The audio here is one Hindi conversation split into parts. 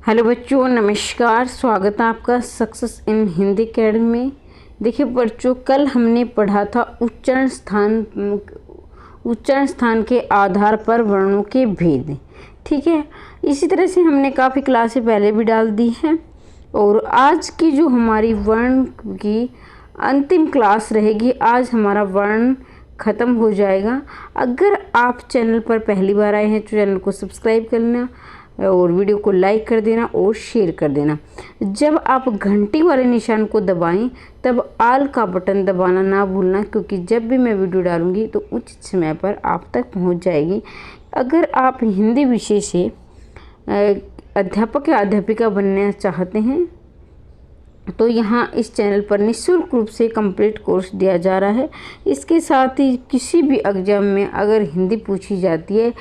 हेलो बच्चों, नमस्कार। स्वागत है आपका सक्सेस इन हिंदी अकेडमी में। देखिए बच्चों, कल हमने पढ़ा था उच्चारण स्थान के आधार पर वर्णों के भेद। ठीक है, इसी तरह से हमने काफ़ी क्लासें पहले भी डाल दी हैं और आज की जो हमारी वर्ण की अंतिम क्लास रहेगी, आज हमारा वर्ण ख़त्म हो जाएगा। अगर आप चैनल पर पहली बार आए हैं तो चैनल को सब्सक्राइब करना और वीडियो को लाइक कर देना और शेयर कर देना। जब आप घंटी वाले निशान को दबाएं तब ऑल का बटन दबाना ना भूलना, क्योंकि जब भी मैं वीडियो डालूंगी तो उचित समय पर आप तक पहुंच जाएगी। अगर आप हिंदी विषय से अध्यापक या अध्यापिका बनना चाहते हैं तो यहाँ इस चैनल पर निःशुल्क रूप से कंप्लीट कोर्स दिया जा रहा है। इसके साथ ही किसी भी एग्ज़ाम में अगर हिंदी पूछी जाती है,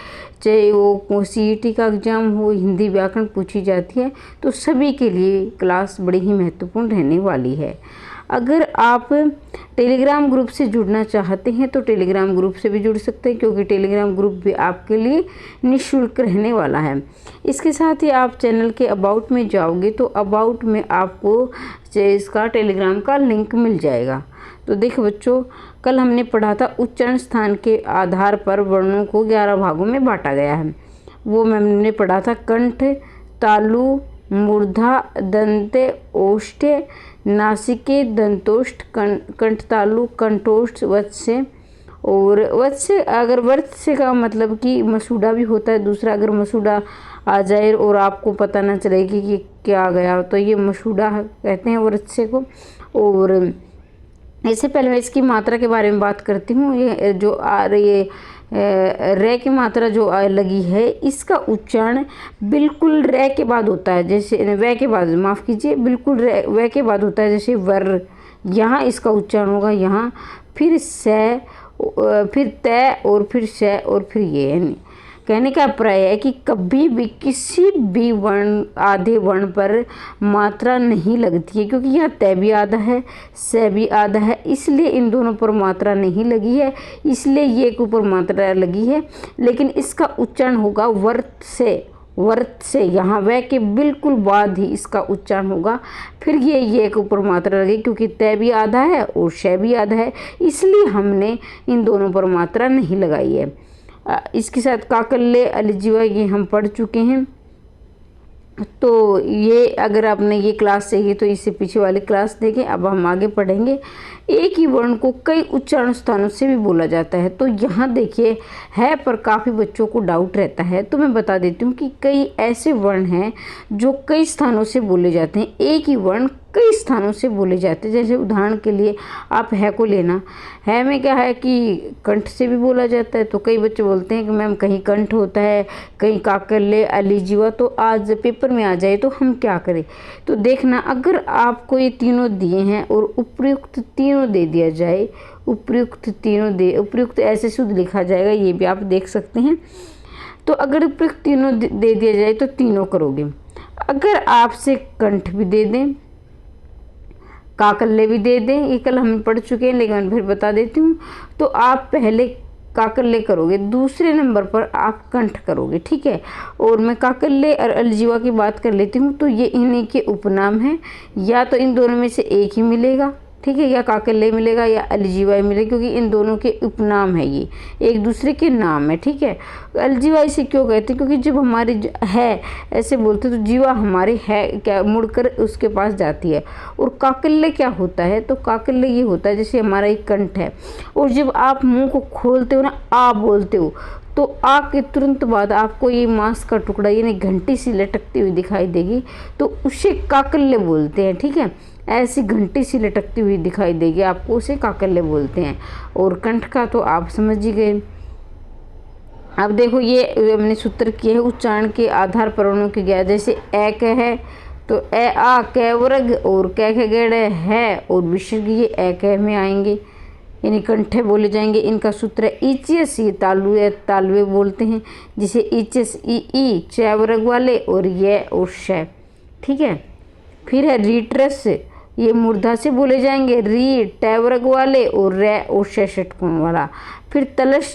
चाहे वो सीईटी का एग्ज़ाम हो, हिंदी व्याकरण पूछी जाती है, तो सभी के लिए क्लास बड़ी ही महत्वपूर्ण रहने वाली है। अगर आप टेलीग्राम ग्रुप से जुड़ना चाहते हैं तो टेलीग्राम ग्रुप से भी जुड़ सकते हैं, क्योंकि टेलीग्राम ग्रुप भी आपके लिए निःशुल्क रहने वाला है। इसके साथ ही आप चैनल के अबाउट में जाओगे तो अबाउट में आपको इसका टेलीग्राम का लिंक मिल जाएगा। तो देखो बच्चों, कल हमने पढ़ा था उच्चारण स्थान के आधार पर वर्णों को 11 भागों में बांटा गया है। वो हमने पढ़ा था कंठ, तालु, मूर्धा, दंते, ओष्ठे, नासिके, दंतोष्ठ, कंठतालु, कंठोष्ठ, वत्स्य। और वत्स्य, अगर वत्स्य का मतलब कि मसूड़ा भी होता है दूसरा। अगर मसूड़ा आ जाए और आपको पता ना चले कि क्या आ गया, तो ये मसूड़ा कहते हैं वत्स्य को। और इससे पहले मैं इसकी मात्रा के बारे में बात करती हूँ। ये जो रे की मात्रा जो लगी है, इसका उच्चारण बिल्कुल रे के बाद होता है, जैसे वे के बाद, माफ़ कीजिए, बिल्कुल वे के बाद होता है। जैसे वर, यहाँ इसका उच्चारण होगा यहाँ, फिर से, फिर तय, और फिर से, और फिर ये। कहने का अभिप्राय है कि कभी भी किसी भी वर्ण, आधे वर्ण पर मात्रा नहीं लगती है, क्योंकि यहाँ तय भी आधा है, से भी आधा है, इसलिए इन दोनों पर मात्रा नहीं लगी है, इसलिए ये के ऊपर मात्रा लगी है। लेकिन इसका उच्चारण होगा वर्त से, यहाँ वह के बिल्कुल बाद ही इसका उच्चारण होगा। फिर ये के ऊपर मात्रा लगी, क्योंकि तय भी आधा है और शय भी आधा है, इसलिए हमने इन दोनों पर मात्रा नहीं लगाई है। इसके साथ काकल्य, अलिजीवा, ये हम पढ़ चुके हैं। तो ये अगर आपने ये क्लास चाहिए तो इससे पीछे वाली क्लास देखें। अब हम आगे पढ़ेंगे। एक ही वर्ण को कई उच्चारण स्थानों से भी बोला जाता है। तो यहाँ देखिए है, पर काफ़ी बच्चों को डाउट रहता है, तो मैं बता देती हूँ कि कई ऐसे वर्ण हैं जो कई स्थानों से बोले जाते हैं। एक ही वर्ण कई स्थानों से बोले जाते हैं। जैसे उदाहरण के लिए आप है को लेना, है में क्या है कि कंठ से भी बोला जाता है। तो कई बच्चे बोलते हैं कि मैम कहीं कंठ होता है, कहीं काकल्य, अलिजीवा, तो आज पेपर में आ जाए तो हम क्या करें। तो देखना, अगर आपको ये तीनों दिए हैं और उपयुक्त तीनों दे दिया जाए, उपयुक्त ऐसे शुद्ध लिखा जाएगा, ये भी आप देख सकते हैं। तो अगर उपयुक्त तीनों दे दिया जाए तो तीनों करोगे। अगर आपसे कंठ भी दे दें, काकल्य भी दे दें, ये कल हम पढ़ चुके हैं लेकिन फिर बता देती हूँ, तो आप पहले काकल्य करोगे, दूसरे नंबर पर आप कंठ करोगे। ठीक है, और मैं काकल्य और अलिजीवा की बात कर लेती हूँ। तो ये इन्हीं के उपनाम हैं, या तो इन दोनों में से एक ही मिलेगा, ठीक है, या काकल्य मिलेगा या अलिजीवा मिलेगा, क्योंकि इन दोनों के उपनाम है, ये एक दूसरे के नाम है। ठीक है, अलिजीवा इसे क्यों कहते हैं, क्योंकि जब हमारे है ऐसे बोलते तो जीवा हमारे है क्या मुड़कर उसके पास जाती है। और काकल्य क्या होता है, तो काकल्य ये होता है जैसे हमारा एक कंठ है, और जब आप मुंह को खोलते हो ना, आ बोलते हो, तो आ के तुरंत बाद आपको ये मांस का टुकड़ा यानी घंटी सी लटकती हुई दिखाई देगी, तो उसे काकल्य बोलते हैं। ठीक है, ऐसी घंटी सी लटकती हुई दिखाई देगी आपको, उसे काकल्य बोलते हैं। और कंठ का तो आप समझ ही गए। अब देखो, ये हमने सूत्र किए है उच्चारण के आधार पर वर्णों के गया। जैसे ए क है तो ए आ कै वर्ग, और कै ख गेड़ है और विसर्ग ये ए क में आएंगे, यानी कंठे बोले जाएंगे। इनका सूत्र है ईचस, ये तालु है, तालुए बोलते हैं, जिसे ईचस ई च वर्ग वाले, और ये और श। ठीक है, फिर है रीट्रस, ये मूर्धा से बोले जाएंगे, री टै वर्ग वाले, और रै और ष षटकोण वाला। फिर तलश,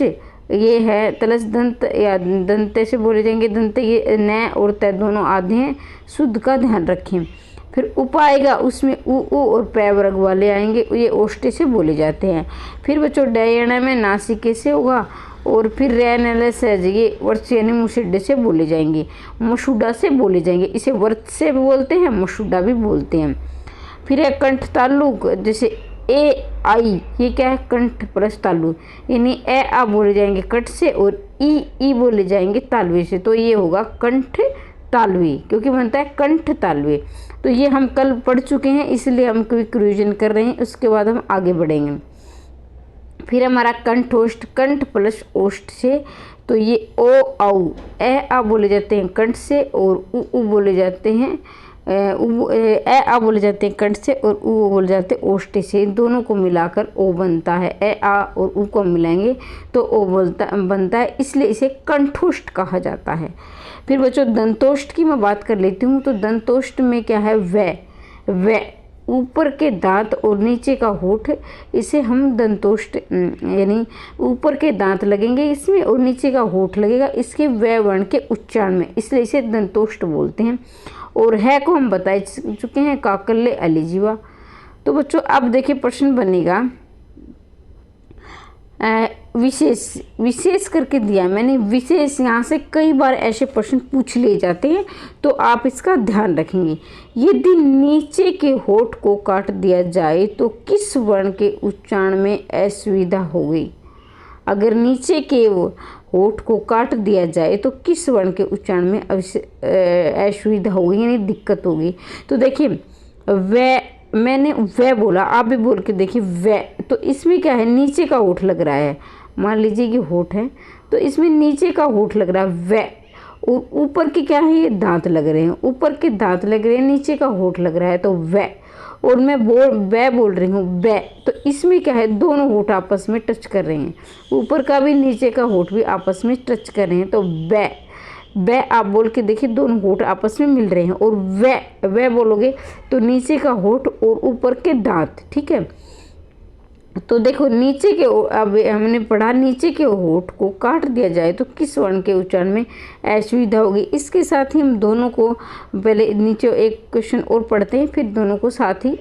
ये है तलस दंत या दंते से बोले जाएंगे। दंत ये न और त दोनों आधे हैं, शुद्ध का ध्यान रखें। फिर उप आएगा, उसमें उ और पै वर्ग वाले आएंगे, ये ओष्ठे से बोले जाते हैं। फिर बच्चों डयण में नासिके से होगा, और फिर रैन सहज ये वर्ष यानी मुसुड्डे से बोले जाएंगे, मसुड्डा से बोले जाएंगे। इसे वर्त से भी बोलते हैं, मसुड्डा भी बोलते हैं। फिर है कंठ ताल्लुक, जैसे ए आई, ये क्या है कंठ प्लस तालु, यानी ए आ बोले जाएंगे कट से और ई बोले जाएंगे तालवे से, तो ये होगा कंठ तालवी, क्योंकि बनता है कंठ तालवे। तो ये हम कल पढ़ चुके हैं, इसलिए हम क्विक रिवीजन कर रहे हैं, उसके बाद हम आगे बढ़ेंगे। फिर हमारा कंठोष्ठ, कंठ प्लस ओष्ठ से, तो ये ओ औ ए आ बोले जाते हैं कंठ से, और उ बोले जाते हैं ए आ बोले जाते हैं कंठ से, और उ बोले जाते हैं ओष्ठ से। इन दोनों को मिलाकर ओ बनता है। ए आ और उ को मिलाएंगे तो ओ बनता है, इसलिए इसे कंठोष्ठ कहा जाता है। फिर बच्चों दंतोष्ठ की मैं बात कर लेती हूँ। तो दंतोष्ठ में क्या है, व ऊपर के दांत और नीचे का होठ, इसे हम दंतोष्ठ यानी ऊपर के दांत लगेंगे इसमें और नीचे का होठ लगेगा इसके व वर्ण के उच्चारण में, इसलिए इसे दंतोष्ठ बोलते हैं। और है को हम बता चुके हैं, काकल्य अलिजीवा। तो बच्चों अब देखिए प्रश्न बनेगा विशेष करके दिया मैंने विशेष, यहाँ से कई बार ऐसे प्रश्न पूछ लिए जाते हैं, तो आप इसका ध्यान रखेंगे। यदि नीचे के होठ को काट दिया जाए तो किस वर्ण के उच्चारण में असुविधा होगी। अगर नीचे के होठ को काट दिया जाए तो किस वर्ण के उच्चारण में असुविधा होगी, यानी दिक्कत होगी। तो देखिए मैंने व बोला, आप भी बोल के देखिए व, तो इसमें क्या है, नीचे का होठ लग रहा है। मान लीजिए कि होठ है, तो इसमें नीचे का होठ लग रहा है व, और ऊपर के क्या है, ये दांत लग रहे हैं, ऊपर के दांत लग रहे हैं, नीचे का होठ लग रहा है, तो व। और मैं बोल रही हूँ ब, तो इसमें क्या है, दोनों होठ आपस में टच कर रहे हैं, ऊपर का भी नीचे का होठ भी आपस में टच कर रहे हैं, तो ब आप बोल के देखिए, दोनों होठ आपस में मिल रहे हैं। और व बोलोगे तो नीचे का होठ और ऊपर के दांत, ठीक है। तो देखो नीचे के, अब हमने पढ़ा नीचे के होठ को काट दिया जाए तो किस वर्ण के उच्चारण में असुविधा होगी। इसके साथ ही हम दोनों को पहले नीचे एक क्वेश्चन और पढ़ते हैं, फिर दोनों को साथ ही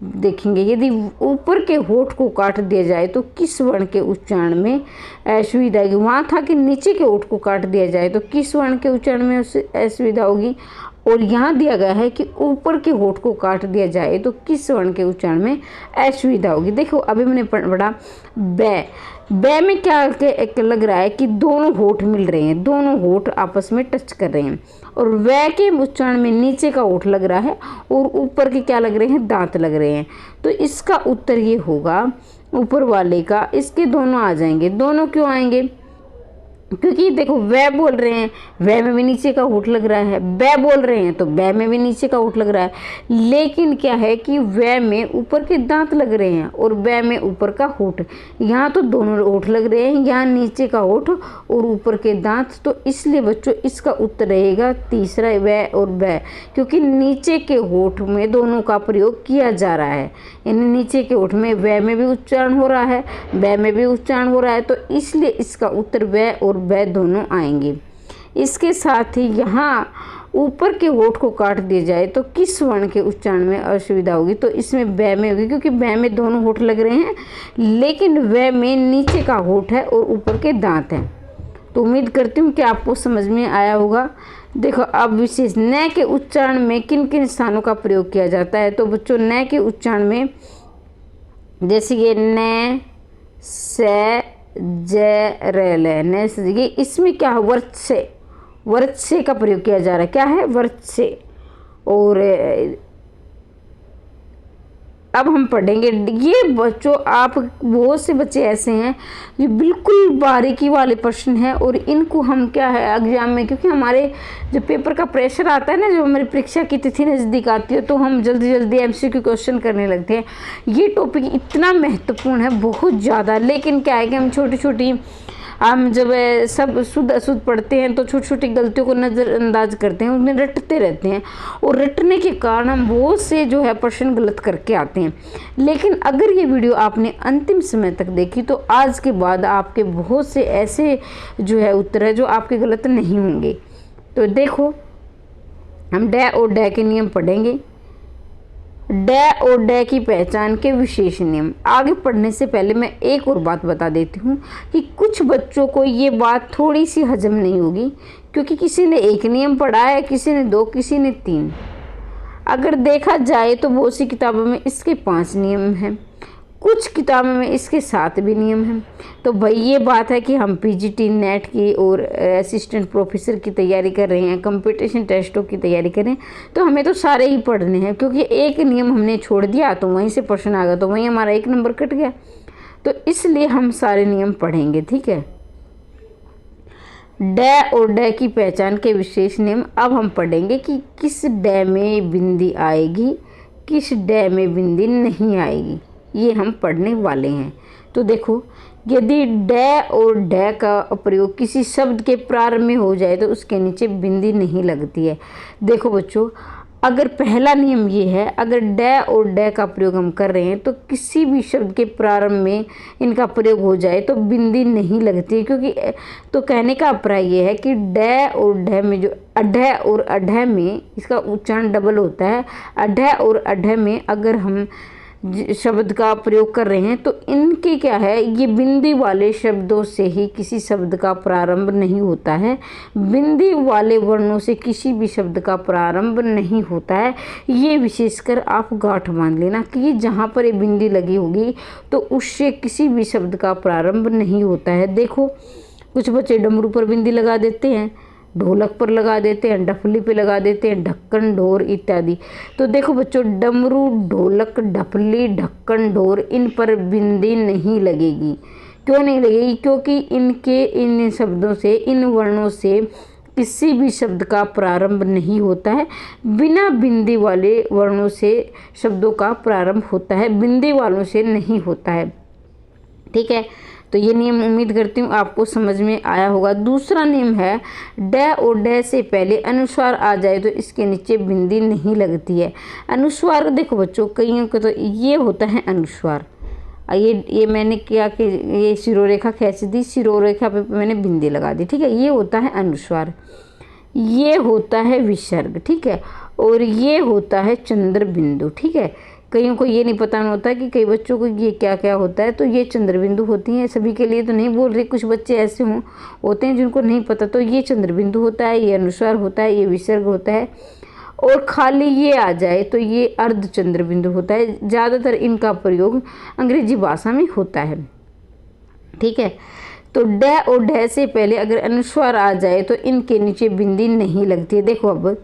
देखेंगे। यदि ऊपर के होठ को काट दिया जाए तो किस वर्ण के उच्चारण में असुविधा होगी। वहाँ था कि नीचे के होठ को काट दिया जाए तो किस वर्ण के उच्चारण में असुविधा होगी, और यहाँ दिया गया है कि ऊपर के होठ को काट दिया जाए तो किस वर्ण के उच्चारण में असुविधा होगी। देखो अभी मैंने पढ़ा ब में क्या लग रहा है कि दोनों होठ मिल रहे हैं, दोनों होठ आपस में टच कर रहे हैं, और व के उच्चारण में नीचे का होठ लग रहा है और ऊपर के क्या लग रहे हैं, दांत लग रहे हैं। तो इसका उत्तर ये होगा ऊपर वाले का, इसके दोनों आ जाएंगे। दोनों क्यों आएंगे, क्योंकि देखो व बोल रहे हैं, व में भी नीचे का होठ लग रहा है, ब बोल रहे हैं तो ब में भी नीचे का होठ लग रहा है, लेकिन क्या है कि व में ऊपर के दांत लग रहे हैं और ब में ऊपर का होठ, यहाँ तो दोनों होठ लग रहे हैं, यहाँ नीचे का होठ और ऊपर के दांत। तो इसलिए बच्चों इसका उत्तर रहेगा तीसरा व और ब, क्योंकि नीचे के होठ में दोनों का प्रयोग किया जा रहा है, यानी नीचे के होठ में व में भी उच्चारण हो रहा है, ब में भी उच्चारण हो रहा है, तो इसलिए इसका उत्तर व और व दोनों आएंगे। इसके साथ ही यहाँ ऊपर के होठ को काट दिया जाए तो किस वर्ण के उच्चारण में असुविधा होगी, तो इसमें ब में होगी, क्योंकि ब में दोनों होठ लग रहे हैं, लेकिन व में नीचे का होठ है और ऊपर के दांत हैं। तो उम्मीद करती हूँ कि आपको समझ में आया होगा। देखो अब विशेष न के उच्चारण में किन किन स्थानों का प्रयोग किया जाता है। तो बच्चों न के उच्चारण में जैसे ये न, से, ज, र, ल, न, ये इसमें क्या है, वर्त से का प्रयोग किया जा रहा है। क्या है, वर्त से। और अब हम पढ़ेंगे ये बच्चों, आप बहुत से बच्चे ऐसे हैं जो बिल्कुल बारीकी वाले प्रश्न हैं, और इनको हम क्या है एग्जाम में, क्योंकि हमारे जो पेपर का प्रेशर आता है ना, जो हमारी परीक्षा की तिथि नज़दीक आती है, तो हम जल्दी जल्दी MCQ क्वेश्चन करने लगते हैं। ये टॉपिक इतना महत्वपूर्ण है, बहुत ज़्यादा, लेकिन क्या है कि हम छोटी छोटी हम जब सब शुद्ध अशुद्ध पढ़ते हैं तो छोटी छोटी गलतियों को नज़रअंदाज करते हैं, उन्हें रटते रहते हैं और रटने के कारण हम बहुत से जो है प्रश्न गलत करके आते हैं। लेकिन अगर ये वीडियो आपने अंतिम समय तक देखी तो आज के बाद आपके बहुत से ऐसे जो है उत्तर है जो आपके गलत नहीं होंगे। तो देखो, हम डे और डे के नियम पढ़ेंगे। डे और डे की पहचान के विशेष नियम। आगे पढ़ने से पहले मैं एक और बात बता देती हूँ कि कुछ बच्चों को ये बात थोड़ी सी हजम नहीं होगी, क्योंकि किसी ने 1 नियम पढ़ा है, किसी ने 2, किसी ने 3। अगर देखा जाए तो बहुत सी किताबों में इसके 5 नियम हैं, कुछ किताबों में इसके 7 भी नियम हैं। तो भाई ये बात है कि हम पीजीटी नेट की और असिस्टेंट प्रोफेसर की तैयारी कर रहे हैं, कंपटीशन टेस्टों की तैयारी कर रहे हैं, तो हमें तो सारे ही पढ़ने हैं, क्योंकि एक नियम हमने छोड़ दिया तो वहीं से प्रश्न आ गया, तो वहीं हमारा 1 नंबर कट गया। तो इसलिए हम सारे नियम पढ़ेंगे, ठीक है। डे और डे की पहचान के विशेष नियम। अब हम पढ़ेंगे कि किस डे में बिंदी आएगी, किस डे में बिंदी नहीं आएगी, ये हम पढ़ने वाले हैं। तो देखो, यदि डे और डे का प्रयोग किसी शब्द के प्रारंभ में हो जाए तो उसके नीचे बिंदी नहीं लगती है। देखो बच्चों, अगर पहला नियम ये है, अगर डे और डे का प्रयोग हम कर रहे हैं तो किसी भी शब्द के प्रारंभ में इनका प्रयोग हो जाए तो बिंदी नहीं लगती है, क्योंकि तो कहने का अभिप्राय ये है कि डे और डे में जो अढे और अढे में इसका उच्चारण डबल होता है। अढे और अढे में अगर हम शब्द का प्रयोग कर रहे हैं तो इनके क्या है, ये बिंदी वाले शब्दों से ही किसी शब्द का प्रारंभ नहीं होता है। बिंदी वाले वर्णों से किसी भी शब्द का प्रारंभ नहीं होता है। ये विशेषकर आप गांठ बांध लेना कि जहाँ पर ये बिंदी लगी होगी तो उससे किसी भी शब्द का प्रारंभ नहीं होता है। देखो, कुछ बच्चे डमरू पर बिंदी लगा देते हैं, ढोलक पर लगा देते हैं, ढपली पे लगा देते हैं, ढक्कन, ढोर इत्यादि। तो देखो बच्चों, डमरू, ढोलक, ढपली, ढक्कन, ढोर, इन पर बिंदी नहीं लगेगी। क्यों नहीं लगेगी? क्योंकि इन शब्दों से, इन वर्णों से किसी भी शब्द का प्रारंभ नहीं होता है। बिना बिंदी वाले वर्णों से शब्दों का प्रारंभ होता है, बिंदी वालों से नहीं होता है, ठीक है। तो ये नियम उम्मीद करती हूँ आपको समझ में आया होगा। दूसरा नियम है, डे और डे से पहले अनुस्वार आ जाए तो इसके नीचे बिंदी नहीं लगती है। अनुस्वार देखो बच्चों, कईयों को तो ये होता है अनुस्वार। ये मैंने क्या कि ये शिरोरेखा खींच दी, शिरोरेखा पे मैंने बिंदी लगा दी, ठीक है। ये होता है अनुस्वार, ये होता है विसर्ग, ठीक है, और ये होता है चंद्र बिंदु, ठीक है। कईयों को ये नहीं पता होता कि कई बच्चों को ये क्या क्या होता है। तो ये चंद्र बिंदु होती हैं, सभी के लिए तो नहीं बोल रही, कुछ बच्चे ऐसे होते हैं जिनको नहीं पता। तो ये चंद्र बिंदु होता है, ये अनुस्वार होता है, ये विसर्ग होता है, और खाली ये आ जाए तो ये अर्ध चंद्र बिंदु होता है। ज़्यादातर इनका प्रयोग अंग्रेजी भाषा में होता है, ठीक है। तो डे और डे से पहले अगर अनुस्वार आ जाए तो इनके नीचे बिंदी नहीं लगती है। देखो अब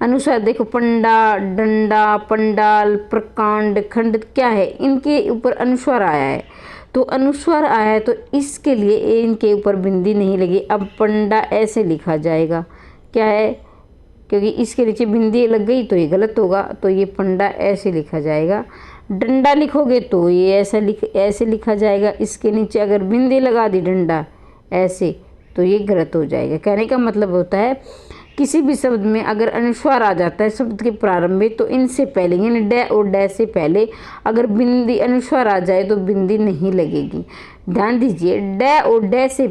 अनुस्वार देखो, पंडा, डंडा, पंडाल, प्रकांड, खंड, क्या है, इनके ऊपर अनुस्वार आया है। तो अनुस्वार आया है तो इसके लिए इनके ऊपर बिंदी नहीं लगी। अब पंडा ऐसे लिखा जाएगा, क्या है, क्योंकि इसके नीचे बिंदी लग गई तो ये गलत होगा, तो ये पंडा ऐसे लिखा जाएगा। डंडा लिखोगे तो ये ऐसे लिखा जाएगा। इसके नीचे अगर बिंदी लगा दी डंडा ऐसे तो ये गलत हो जाएगा। कहने का मतलब होता है किसी भी शब्द में अगर अनुस्वार आ जाता है शब्द के प्रारंभ में तो इनसे पहले, यानी डे और डे से पहले अगर बिंदी अनुस्वार आ जाए तो बिंदी नहीं लगेगी। ध्यान दीजिए, डे और डे से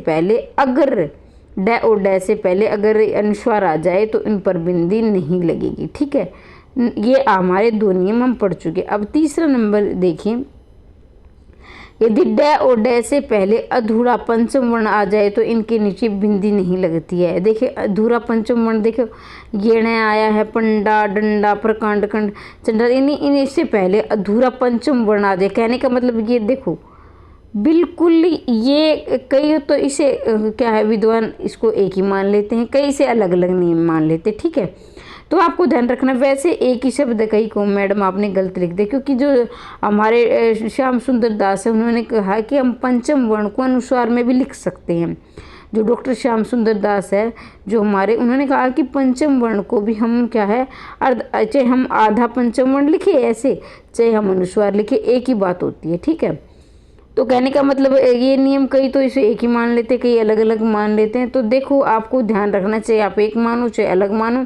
पहले अगर अनुस्वार आ जाए तो इन पर बिंदी नहीं लगेगी, ठीक है। ये हमारे 2 नियम हम पढ़ चुके। अब तीसरा नंबर देखिए, यदि डे और डे से पहले अधूरा पंचम वर्ण आ जाए तो इनके नीचे बिंदी नहीं लगती है। देखिए अधूरा पंचम वर्ण, देखो ये आया है, पंडा, डंडा, प्रकांड, खंड, चंडा, इन्हीं से पहले अधूरा पंचम वर्ण आ जाए। कहने का मतलब ये देखो बिल्कुल, ये कई तो इसे क्या है, विद्वान इसको एक ही मान लेते हैं, कई से अलग अलग नियम मान लेते हैं, ठीक है। तो आपको ध्यान रखना, वैसे एक ही शब्द कई को मैडम आपने गलत लिख दिया, क्योंकि जो हमारे श्याम सुंदर दास है उन्होंने कहा कि हम पंचम वर्ण को अनुस्वार में भी लिख सकते हैं। जो डॉक्टर श्याम सुंदर दास है जो हमारे, उन्होंने कहा कि पंचम वर्ण को भी हम क्या है, चाहे हम आधा पंचम वर्ण लिखे ऐसे, चाहे हम अनुस्वार लिखे, एक ही बात होती है, ठीक है। तो कहने का मतलब ये नियम कई तो इसे एक ही मान लेते, कई अलग अलग मान लेते हैं। तो देखो आपको ध्यान रखना चाहिए, आप एक मानो चाहे अलग मानो,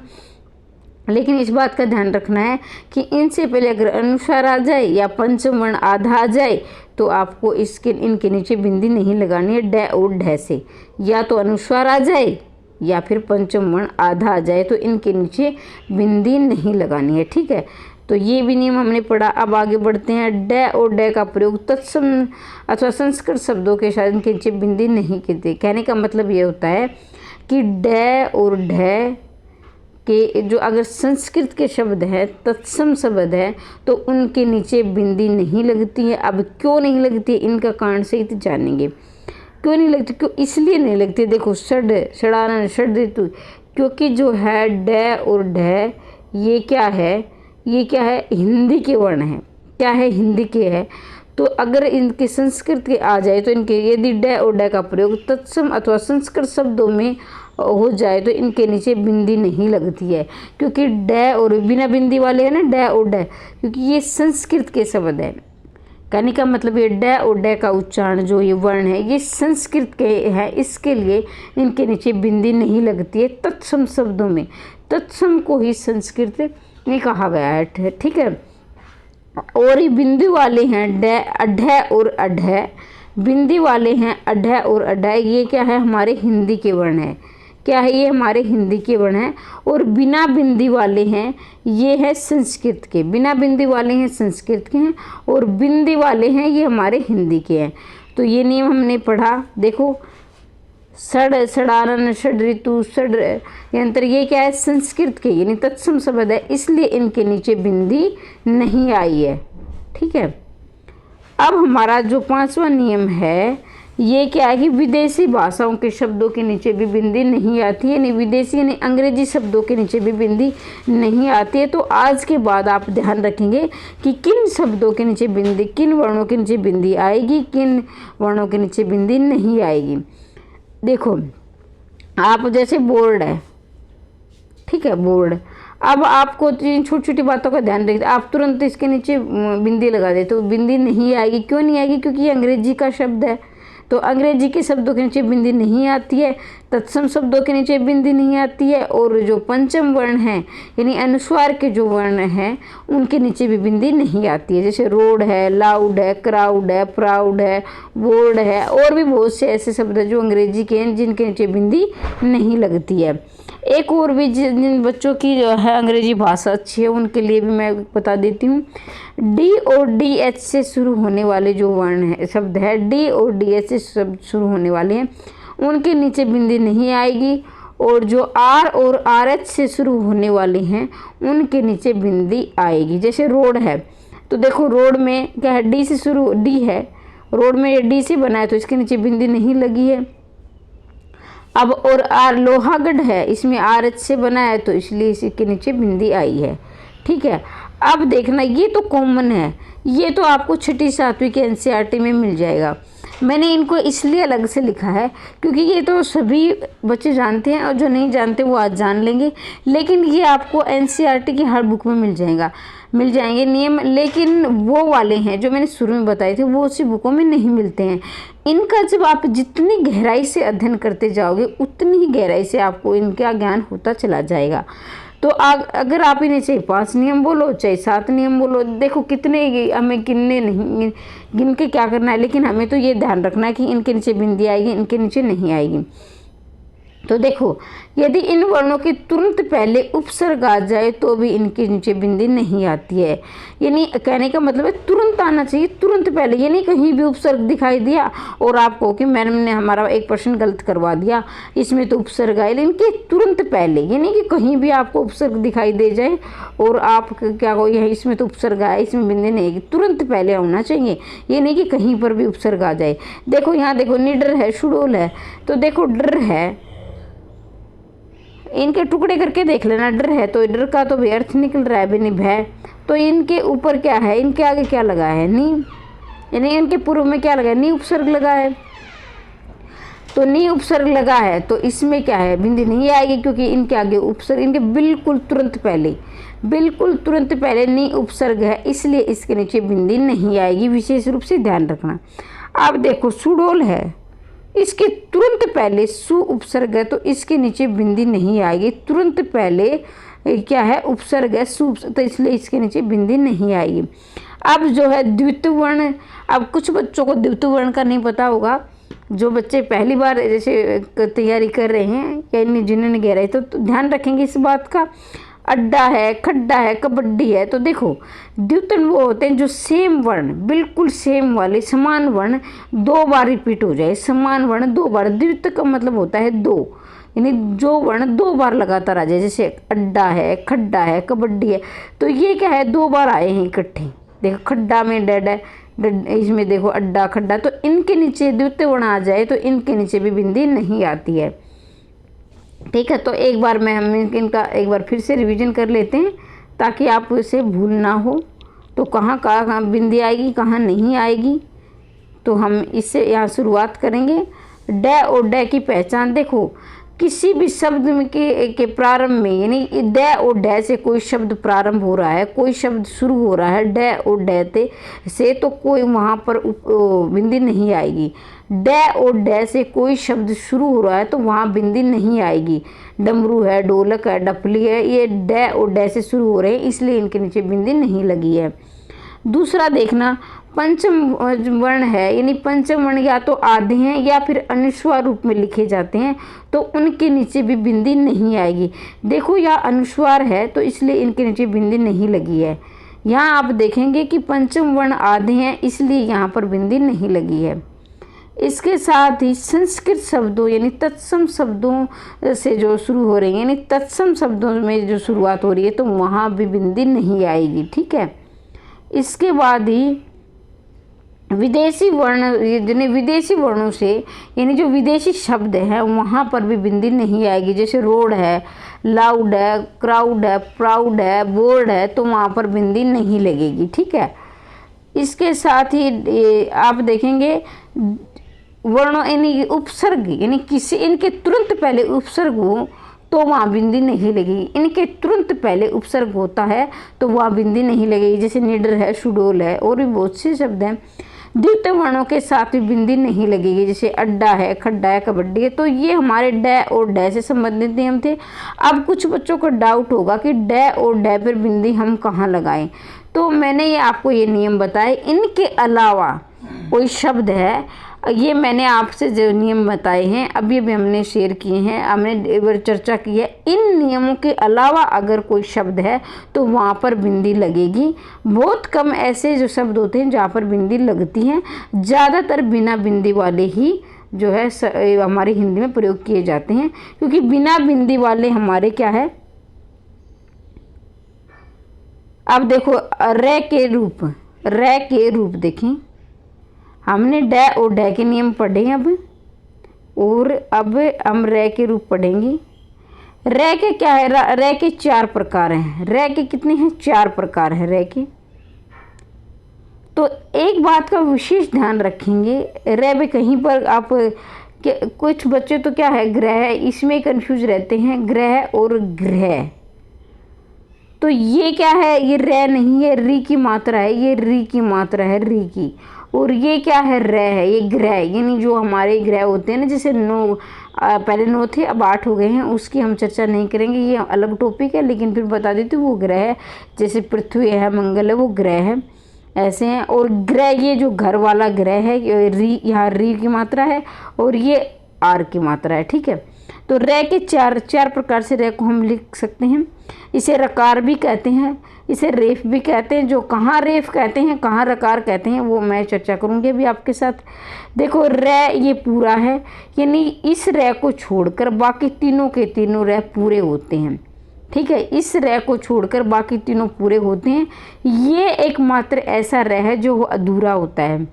लेकिन इस बात का ध्यान रखना है कि इनसे पहले अगर अनुस्वार आ जाए या पंचम वर्ण आधा आ जाए तो आपको इनके नीचे बिंदी नहीं लगानी है डे और ढे से। या तो अनुस्वार आ जाए या फिर पंचम वर्ण आधा आ जाए तो इनके नीचे बिंदी नहीं लगानी है। ठीक है, तो ये भी नियम हमने पढ़ा। अब आगे बढ़ते हैं। डे और डे का प्रयोग तत्सम अथवा संस्कृत शब्दों के साथ इनके नीचे बिंदी नहीं करते। कहने का मतलब ये होता है कि डे और ढे के जो अगर संस्कृत के शब्द है, तत्सम शब्द है, तो उनके नीचे बिंदी नहीं लगती है। अब क्यों नहीं लगती है, इनका कारण से ही जानेंगे क्यों नहीं लगती। क्यों इसलिए नहीं लगती, देखो षड, षडानन, षड ऋतु, क्योंकि जो है डे और ढे ये क्या है, ये क्या है, हिंदी के वर्ण है। क्या है, हिंदी के है। तो अगर इनके संस्कृत के आ जाए तो इनके यदि डे और डे का प्रयोग तत्सम अथवा संस्कृत शब्दों में हो जाए तो इनके नीचे बिंदी नहीं लगती है, क्योंकि डे और बिना बिंदी वाले हैं ना डे और डे, क्योंकि ये संस्कृत के शब्द है। कहने का मतलब ये डे और डे का उच्चारण जो ये वर्ण है ये संस्कृत के है, इसके लिए इनके नीचे बिंदी नहीं लगती है तत्सम शब्दों में। तत्सम को ही संस्कृत में कहा गया है। ठीक है, और ये बिंदी वाले हैं डे, अढे और अढे, बिंदी वाले हैं अढे और अढे, ये क्या है, हमारे हिंदी के वर्ण है। क्या है, ये हमारे हिंदी के वर्ण हैं। और बिना बिंदी वाले हैं ये है संस्कृत के, बिना बिंदी वाले हैं संस्कृत के हैं, और बिंदी वाले हैं ये हमारे हिंदी के हैं। तो ये नियम हमने पढ़ा। देखो षड, षडानन, षड ऋतु, षड यंत्र, ये क्या है, संस्कृत के यानी तत्सम शब्द है, इसलिए इनके नीचे बिंदी नहीं आई है। ठीक है, अब हमारा जो 5वां नियम है ये क्या है कि विदेशी भाषाओं के शब्दों के नीचे भी बिंदी नहीं आती है, नहीं विदेशी यानी अंग्रेजी शब्दों के नीचे भी बिंदी नहीं आती है। तो आज के बाद आप ध्यान रखेंगे कि किन शब्दों के नीचे बिंदी, किन वर्णों के नीचे बिंदी आएगी, किन वर्णों के नीचे बिंदी नहीं आएगी। देखो आप जैसे बोर्ड है, ठीक है, बोर्ड, अब आपको छोटी छोटी बातों का ध्यान रखिए, आप तुरंत इसके नीचे बिंदी लगा देते तो बिंदी नहीं आएगी। क्यों नहीं आएगी, क्योंकि ये अंग्रेजी का शब्द है, तो अंग्रेजी के शब्दों के नीचे बिंदी नहीं आती है, तत्सम शब्दों के नीचे बिंदी नहीं आती है, और जो पंचम वर्ण हैं यानी अनुस्वार के जो वर्ण हैं उनके नीचे भी बिंदी नहीं आती है। जैसे रोड है, लाउड है, क्राउड है, प्राउड है, बोर्ड है, और भी बहुत से ऐसे शब्द हैं जो अंग्रेजी के हैं जिनके नीचे बिंदी नहीं लगती है। एक और भी जिन बच्चों की जो है अंग्रेजी भाषा अच्छी है उनके लिए भी मैं बता देती हूँ। डी और डी एच से शुरू होने वाले जो वर्ण है, शब्द है, डी और डी एच से शब्द शुरू होने वाले हैं उनके नीचे बिंदी नहीं आएगी, और जो आर और आर एच से शुरू होने वाले हैं उनके नीचे बिंदी आएगी। जैसे रोड है, तो देखो रोड में क्या है, डी से शुरू, डी है, रोड में ये डी से बना है तो इसके नीचे बिंदी नहीं लगी है। अब और आर लोहागढ़ है, इसमें आर एच से बना है तो इसलिए इसके नीचे बिंदी आई है। ठीक है, अब देखना ये तो कॉमन है, ये तो आपको 6ठी 7वीं के एनसीईआरटी में मिल जाएगा। मैंने इनको इसलिए अलग से लिखा है क्योंकि ये तो सभी बच्चे जानते हैं और जो नहीं जानते वो आज जान लेंगे, लेकिन ये आपको एनसीईआरटी की हर बुक में मिल जाएंगे नियम, लेकिन वो वाले हैं जो मैंने शुरू में बताए थे वो उसी बुकों में नहीं मिलते हैं। इनका जब आप जितनी गहराई से अध्ययन करते जाओगे उतनी ही गहराई से आपको इनका ज्ञान होता चला जाएगा। तो अगर आप इन्हें चाहे 5 नियम बोलो चाहे 7 नियम बोलो, देखो कितने हमें गिनने नहीं, गिन के क्या करना है, लेकिन हमें तो ये ध्यान रखना है कि इनके नीचे बिंदी आएगी, इनके नीचे नहीं आएगी। तो देखो यदि इन वर्णों के तुरंत पहले उपसर्ग आ जाए तो भी इनके नीचे बिंदी नहीं आती है। यानी कहने का मतलब है तुरंत आना चाहिए, तुरंत पहले, यानी कहीं भी उपसर्ग दिखाई दिया और आप कहो कि मैडम ने हमारा एक प्रश्न गलत करवा दिया, इसमें तो उपसर्ग आए, इनके तुरंत पहले, यानी कि कहीं भी आपको उपसर्ग दिखाई दे जाए और आप क्या कहो यही इसमें तो उपसर्ग आया, इसमें बिंदी नहीं आएगी, तुरंत पहले होना चाहिए, ये नहीं कि कहीं पर भी उपसर्ग आ जाए। देखो यहाँ देखो निडर है, शुडोल है, तो देखो डर है, इनके टुकड़े करके देख लेना, डर है तो डर का तो व्यर्थ निकल रहा है, भी भय, तो इनके ऊपर क्या है, इनके आगे क्या लगा है, नी, यानी इनके पूर्व में क्या लगा है, नी उपसर्ग लगा है, तो नी उपसर्ग लगा है तो इसमें क्या है, बिंदी नहीं आएगी क्योंकि इनके आगे उपसर्ग, इनके बिल्कुल तुरंत पहले नी उपसर्ग है, इसलिए इसके नीचे बिंदी नहीं आएगी, विशेष रूप से ध्यान रखना। अब देखो सुडोल है, इसके तुरंत पहले सु उपसर्ग है तो इसके नीचे बिंदी नहीं आएगी। तुरंत पहले क्या है, उपसर्ग है सु, तो इसलिए इसके नीचे बिंदी नहीं आएगी। अब जो है द्वितीय वर्ण, अब कुछ बच्चों को द्वितीय वर्ण का नहीं पता होगा, जो बच्चे पहली बार जैसे तैयारी कर रहे हैं या जिन्होंने गहराई तो ध्यान रखेंगे इस बात का। अड्डा है, खड्डा है, कबड्डी है, तो देखो द्वितीय वो होते हैं जो सेम वर्ण, बिल्कुल सेम वाले समान वर्ण 2 बार रिपीट हो जाए। समान वर्ण 2 बार, द्वितीय का मतलब होता है 2, यानी जो वर्ण 2 बार लगातार आ जाए, जैसे अड्डा है, खड्डा है, कबड्डी है, तो ये क्या है 2 बार आए हैं इकट्ठे। देखो खड्डा में डेड है, इसमें देखो अड्डा खड्डा, तो इनके नीचे द्वितीय वर्ण आ जाए तो इनके नीचे भी बिंदी नहीं आती है। ठीक है, तो एक बार हम इनका एक बार फिर से रिवीजन कर लेते हैं ताकि आप इसे भूल ना हो। तो कहाँ कहाँ बिंदी आएगी, कहाँ नहीं आएगी, तो हम इससे यहाँ शुरुआत करेंगे। डे और डे की पहचान देखो, किसी भी शब्द के प्रारंभ में, यानी डे और डे से कोई शब्द प्रारंभ हो रहा है, कोई शब्द शुरू हो रहा है डे और डे से, तो कोई वहाँ पर बिंदी नहीं आएगी। डे और डे से कोई शब्द शुरू हो रहा है तो वहाँ बिंदी नहीं आएगी। डमरू है, ढोलक है, डफली है, ये डे और डे से शुरू हो रहे हैं, इसलिए इनके नीचे बिंदी नहीं लगी है। दूसरा देखना, पंचम वर्ण है, यानी पंचम वर्ण या तो आधे हैं या फिर अनुस्वार रूप में लिखे जाते हैं, तो उनके नीचे भी बिंदी नहीं आएगी। देखो यह अनुस्वार है तो इसलिए इनके नीचे बिंदी नहीं लगी है। यहाँ आप देखेंगे कि पंचम वर्ण आधे हैं, इसलिए यहाँ पर बिंदी नहीं लगी है। इसके साथ ही संस्कृत शब्दों यानी तत्सम शब्दों से जो शुरू हो रही है, यानी तत्सम शब्दों में जो शुरुआत हो रही है, तो वहाँ भी बिंदी नहीं आएगी। ठीक है, इसके बाद ही विदेशी वर्ण, यानी विदेशी वर्णों से, यानी जो विदेशी शब्द है वहाँ पर भी बिंदी नहीं आएगी। जैसे रोड है, लाउड है, क्राउड है, प्राउड है, बोर्ड है, तो वहाँ पर बिंदी नहीं लगेगी। ठीक है, इसके साथ ही आप देखेंगे वर्णों यानी उपसर्ग, यानी किसी इनके तुरंत पहले उपसर्ग हो तो वहाँ बिंदी नहीं लगेगी। इनके तुरंत पहले उपसर्ग होता है तो वहाँ बिंदी नहीं लगेगी। जैसे निडर है, सुडोल है, और भी बहुत से शब्द हैं। द्वितीय वर्णों के साथ भी बिंदी नहीं लगेगी, जैसे अड्डा है, खड्डा है, कबड्डी है। तो ये हमारे डे और डे से संबंधित नियम थे। अब कुछ बच्चों को डाउट होगा कि डे और डे पर बिंदी हम कहाँ लगाएं, तो मैंने आपको ये नियम बताए। इनके अलावा कोई शब्द है, ये मैंने आपसे जो नियम बताए हैं अभी भी हमने शेयर किए हैं, हमने एक बार चर्चा की है। इन नियमों के अलावा अगर कोई शब्द है तो वहाँ पर बिंदी लगेगी। बहुत कम ऐसे जो शब्द होते हैं जहाँ पर बिंदी लगती हैं, ज़्यादातर बिना बिंदी वाले ही जो है हमारी हिंदी में प्रयोग किए जाते हैं, क्योंकि बिना बिंदी वाले हमारे क्या है। अब देखो रे के रूप देखें, हमने डे और डे के नियम पढ़े अब, और अब हम रे के रूप पढ़ेंगे। रे के क्या है, रे के 4 प्रकार हैं। रे के कितने हैं, 4 प्रकार हैं रे के। तो एक बात का विशेष ध्यान रखेंगे, रे में कहीं पर आप कुछ बच्चे तो क्या है ग्रह, इसमें कंफ्यूज रहते हैं ग्रह और ग्रह। तो ये क्या है, ये रे नहीं है, री की मात्रा है, ये री की मात्रा है, री की। और ये क्या है, रे है, ये ग्रह, यानी जो हमारे ग्रह होते हैं ना, जैसे 9 पहले 9 थे अब 8 हो गए हैं, उसकी हम चर्चा नहीं करेंगे, ये अलग टॉपिक है, लेकिन फिर बता देती हूँ वो ग्रह है। जैसे पृथ्वी है, मंगल है, वो ग्रह है, ऐसे हैं। और ग्रह ये जो घर वाला ग्रह है, री, यहाँ री की मात्रा है और ये आर की मात्रा है। ठीक है, तो रे के 4 प्रकार से रे को हम लिख सकते हैं। इसे रकार भी कहते हैं, इसे रेफ भी कहते हैं। जो कहाँ रेफ कहते हैं, कहाँ रकार कहते हैं, वो मैं चर्चा करूँगी अभी आपके साथ। देखो रे ये पूरा है, यानी इस रे को छोड़कर बाकी तीनों के तीनों रे पूरे होते हैं। ठीक है, इस रे को छोड़कर बाकी तीनों पूरे होते हैं। ये एकमात्र ऐसा रे है जो अधूरा होता है,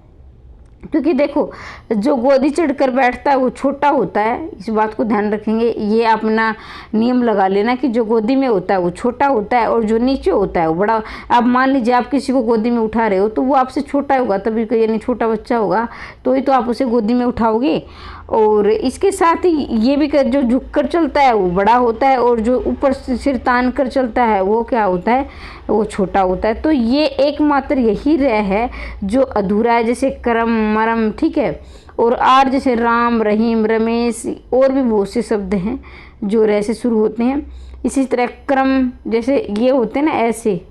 क्योंकि देखो जो गोदी चढ़कर बैठता है वो छोटा होता है, इस बात को ध्यान रखेंगे। ये अपना नियम लगा लेना कि जो गोदी में होता है वो छोटा होता है और जो नीचे होता है वो बड़ा। अब मान लीजिए आप किसी को गोदी में उठा रहे हो तो वो आपसे छोटा होगा, तभी यानी छोटा बच्चा होगा तो ही तो आप उसे गोदी में उठाओगे। और इसके साथ ही ये भी जो झुक कर चलता है वो बड़ा होता है, और जो ऊपर सिर तान कर चलता है वो क्या होता है, वो छोटा होता है। तो ये एकमात्र यही रह है जो अधूरा है, जैसे करम मरम, ठीक है। और आर जैसे राम रहीम रमेश, और भी बहुत से शब्द हैं जो रह से शुरू होते हैं। इसी तरह क्रम जैसे ये होते हैं ना ऐसे,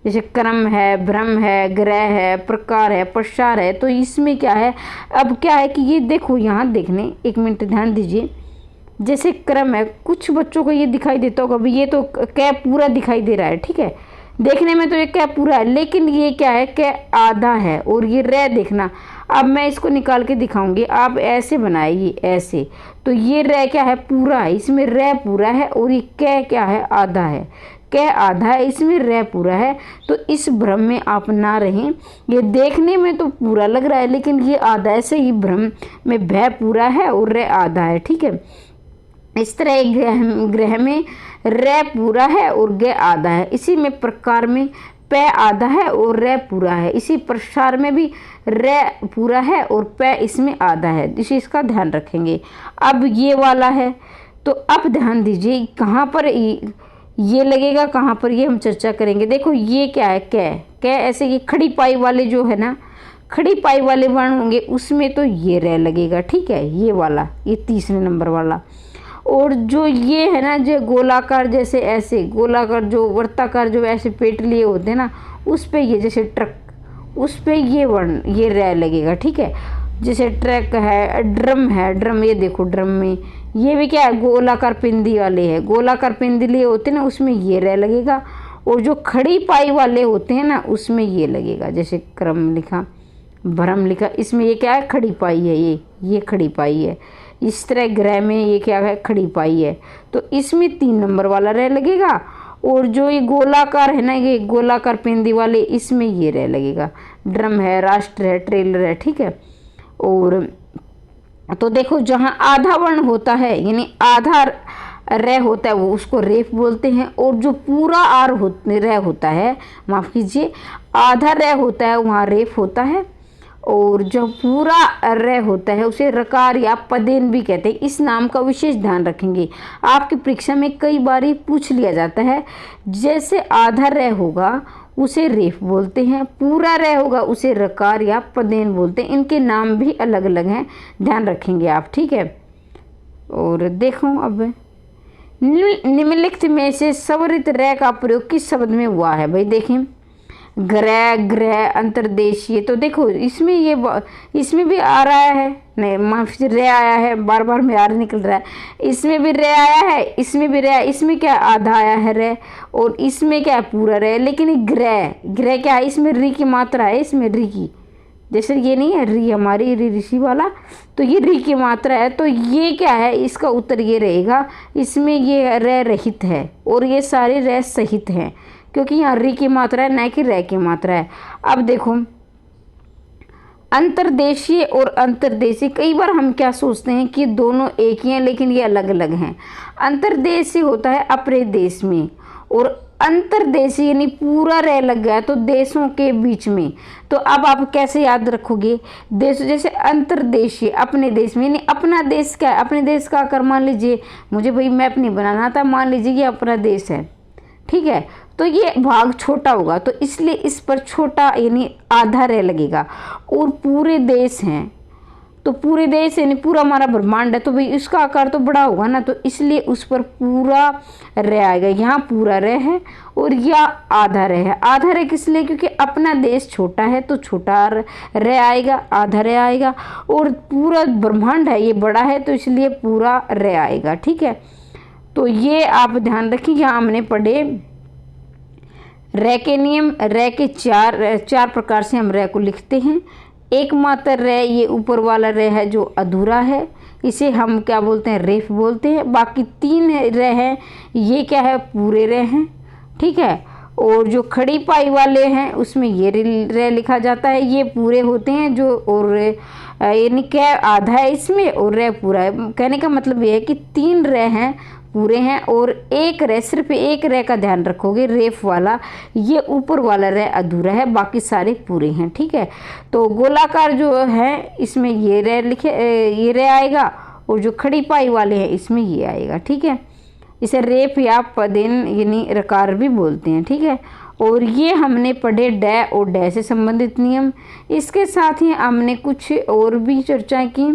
जैसे क्रम है, भ्रम है, ग्रह है, प्रकार है, प्रसार है। तो इसमें क्या है, अब क्या है कि ये देखो यहाँ देखने, एक मिनट ध्यान दीजिए। जैसे क्रम है, कुछ बच्चों को ये दिखाई देता होगा भाई ये तो कै पूरा दिखाई दे रहा है, ठीक है, देखने में तो ये कै पूरा है, लेकिन ये क्या है, कै आधा है। और ये रै देखना, अब मैं इसको निकाल के दिखाऊंगी, आप ऐसे बनाएगी ऐसे, तो ये रै क्या है, पूरा है, इसमें रै पूरा है, और ये कै क्या है, आधा है। कै आधा है, इसमें रै पूरा है। तो इस भ्रम में आप ना रहें, ये देखने में तो पूरा लग रहा है लेकिन ये आधा है, ऐसे ही भ्रम में भय पूरा है और रै आधा है, ठीक है। इस तरह एक ग्रह में रै पूरा है और ग आधा है। इसी में प्रकार में पै आधा है और रै पूरा है। इसी प्रसार में भी रै पूरा है और पै इसमें आधा है। इसी इसका ध्यान रखेंगे। अब ये वाला है, तो अब ध्यान दीजिए कहाँ पर ये लगेगा, कहाँ पर ये हम चर्चा करेंगे। देखो ये क्या है, कै ऐसे ये खड़ी पाई वाले जो है ना, खड़ी पाई वाले वर्ण होंगे उसमें तो ये रै लगेगा, ठीक है, ये वाला, ये तीसरे नंबर वाला। और जो ये है ना, जो गोलाकार जैसे ऐसे गोलाकार जो वर्ताकार जो ऐसे पेट लिए होते हैं ना, उस पे ये जैसे ट्रक, उस पे ये वर्ण ये रै लगेगा, ठीक है। जैसे ट्रक है, ड्रम है, ड्रम ये देखो ड्रम में ये भी क्या है, गोलाकार पिंदी वाले है, गोलाकार पिंदी लिए होते हैं ना, उसमें ये रै लगेगा। और जो खड़ी पाई वाले होते हैं ना उसमें ये लगेगा, जैसे क्रम लिखा, भ्रम लिखा, इसमें ये क्या है, खड़ी पाई है, ये खड़ी पाई है। इस तरह ग्रह में ये क्या है, खड़ी पाई है, तो इसमें 3 नंबर वाला रै लगेगा। और जो ये गोलाकार है ना, ये गोलाकार पेंदी वाले, इसमें ये रै लगेगा। ड्रम है, राष्ट्र है, ट्रेलर है, ठीक है। और तो देखो जहाँ आधा वर्ण होता है यानी आधा रै होता है वो उसको रेफ बोलते हैं। और जो पूरा रै होता है, माफ़ कीजिए, आधा रै होता है वहाँ रेफ होता है। और जो पूरा रै होता है उसे रकार या पदेन भी कहते हैं। इस नाम का विशेष ध्यान रखेंगे, आपकी परीक्षा में कई बार ही पूछ लिया जाता है। जैसे आधा रै होगा उसे रेफ बोलते हैं, पूरा रै होगा उसे रकार या पदेन बोलते हैं। इनके नाम भी अलग अलग हैं, ध्यान रखेंगे आप, ठीक है। और देखो अब निम्नलिखित में से स्वरित रै का प्रयोग किस शब्द में हुआ है, भाई देखें, ग्रह अंतर्देशीय। तो देखो इसमें भी आ रहा है, नहीं माफ रे आया है, बार बार में आर निकल रहा है, इसमें भी रे आया है, इसमें भी रे, इसमें क्या आधा आया है रे, और इसमें क्या पूरा रे। लेकिन ग्रह क्या है, इसमें री की मात्रा है, इसमें री की, जैसे ये नहीं है री हमारी री ऋषि वाला, तो ये री की मात्रा है। तो ये क्या है, इसका उत्तर ये रहेगा, इसमें ये रे रहित है और ये सारे रे सहित हैं, क्योंकि यहाँ री की मात्रा है न कि रै की मात्रा है। अब देखो अंतर्देशीय और अंतर्देशीय, कई बार हम क्या सोचते हैं कि दोनों एक ही हैं, लेकिन ये अलग अलग हैं। अंतर्देशीय होता है अपने देश में, और अंतर्देशीय यानी पूरा रै लग गया तो देशों के बीच में। तो अब आप कैसे याद रखोगे, देश जैसे अंतर्देशीय अपने देश में, यानी अपना देश क्या है, अपने देश का आकर मान लीजिए मुझे भाई मैप नहीं बनाना था, मान लीजिए ये अपना देश है, ठीक है, तो ये भाग छोटा होगा तो इसलिए इस पर छोटा यानी आधा रै लगेगा। और पूरे देश हैं तो पूरे देश यानी पूरा हमारा ब्रह्मांड है, तो भाई इसका आकार तो बड़ा होगा ना, तो इसलिए उस पर पूरा रै आएगा। यहाँ पूरा रै है और यह आधा रै है। आधा रै किस लिए, क्योंकि अपना देश छोटा है तो छोटा रै आएगा, आधा रै आएगा। और पूरा ब्रह्मांड है ये बड़ा है तो इसलिए पूरा रै आएगा, ठीक है। तो ये आप ध्यान रखिए, यहाँ हमने पढ़े रै के नियम। रै के चार प्रकार से हम रै को लिखते हैं। एकमात्र रै ये ऊपर वाला रै है जो अधूरा है, इसे हम क्या बोलते हैं, रेफ बोलते हैं। बाकी 3 रै हैं ये क्या है, पूरे रै हैं, ठीक है। और जो खड़ी पाई वाले हैं उसमें ये रै लिखा जाता है, ये पूरे होते हैं जो, और यानी क्या आधा है इसमें और रै पूरा है। कहने का मतलब ये है कि 3 रै हैं पूरे हैं और एक रे, सिर्फ एक रे का ध्यान रखोगे, रेफ वाला, ये ऊपर वाला रे अधूरा है, बाकी सारे पूरे हैं। ठीक है, तो गोलाकार जो है इसमें ये रे लिखे, ये रे आएगा, और जो खड़ी पाई वाले हैं इसमें ये आएगा। ठीक है, इसे रेफ या पदेन यानी रकार भी बोलते हैं। ठीक है, और ये हमने पढ़े डे और डे से संबंधित नियम। इसके साथ ही हमने कुछ और भी चर्चा की,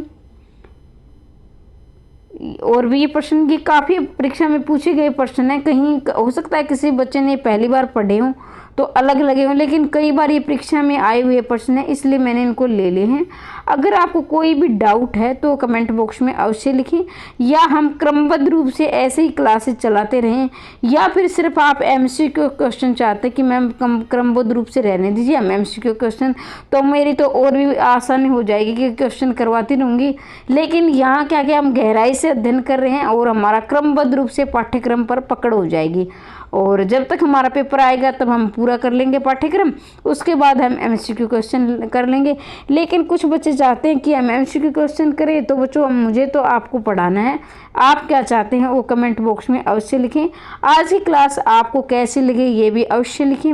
और भी ये प्रश्न की काफ़ी परीक्षा में पूछे गए प्रश्न है। कहीं हो सकता है किसी बच्चे ने पहली बार पढ़े हों तो अलग लगे हों, लेकिन कई बार ये परीक्षा में आए हुए प्रश्न है, इसलिए मैंने इनको ले लिए हैं। अगर आपको कोई भी डाउट है तो कमेंट बॉक्स में अवश्य लिखें, या हम क्रमबद्ध रूप से ऐसे ही क्लासेस चलाते रहें, या फिर सिर्फ आप MCQ क्वेश्चन चाहते हैं कि मैम क्रमबद्ध रूप से रहने दीजिए हम MCQ क्वेश्चन, तो मेरी तो और भी आसानी हो जाएगी कि क्वेश्चन करवाती रहूँगी। लेकिन यहाँ क्या क्या हम गहराई से अध्ययन कर रहे हैं और हमारा क्रमबद्ध रूप से पाठ्यक्रम पर पकड़ हो जाएगी, और जब तक हमारा पेपर आएगा तब हम पूरा कर लेंगे पाठ्यक्रम, उसके बाद हम MCQ क्वेश्चन कर लेंगे। लेकिन कुछ बच्चे चाहते हैं कि हम MCQ क्वेश्चन करें, तो बच्चों मुझे तो आपको पढ़ाना है, आप क्या चाहते हैं वो कमेंट बॉक्स में अवश्य लिखें। आज की क्लास आपको कैसी लगी ये भी अवश्य लिखें,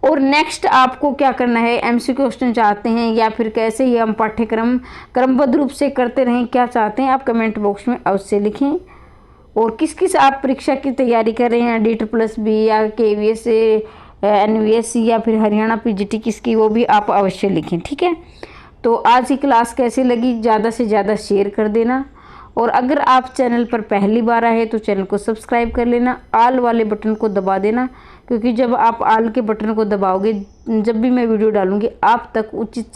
और नेक्स्ट आपको क्या करना है, MCQ क्वेश्चन चाहते हैं या फिर कैसे ही हम पाठ्यक्रम क्रमबद्ध रूप से करते रहें, क्या चाहते हैं आप कमेंट बॉक्स में अवश्य लिखें। और किस किस आप परीक्षा की तैयारी कर रहे हैं, DET+B या KVS, NVS या फिर हरियाणा PGT किसकी, वो भी आप अवश्य लिखें। ठीक है, तो आज की क्लास कैसी लगी ज़्यादा से ज़्यादा शेयर कर देना, और अगर आप चैनल पर पहली बार आए तो चैनल को सब्सक्राइब कर लेना, आल वाले बटन को दबा देना, क्योंकि जब आप आल के बटन को दबाओगे, जब भी मैं वीडियो डालूंगी आप तक उचित